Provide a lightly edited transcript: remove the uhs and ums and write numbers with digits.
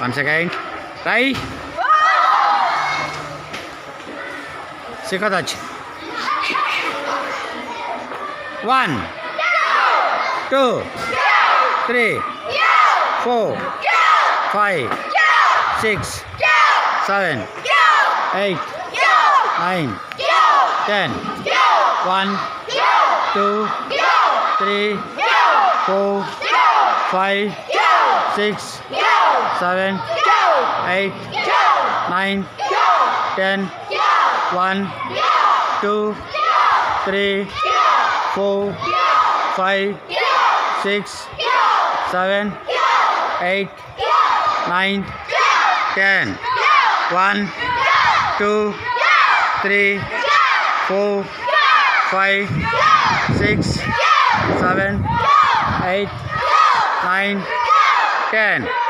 Once again. Try. Sikatach. 1, 2, 3, 4, 5, 6, 7, 8, 9, 10. 1, 2, 3, 4, 5, 6, 7, 8, 9, 10. 1, 2, 3, 4, 5, 6, 7, 8, 9, 10. 1, 2, 3, 4, 5, 6, 7, 8, 9, 10.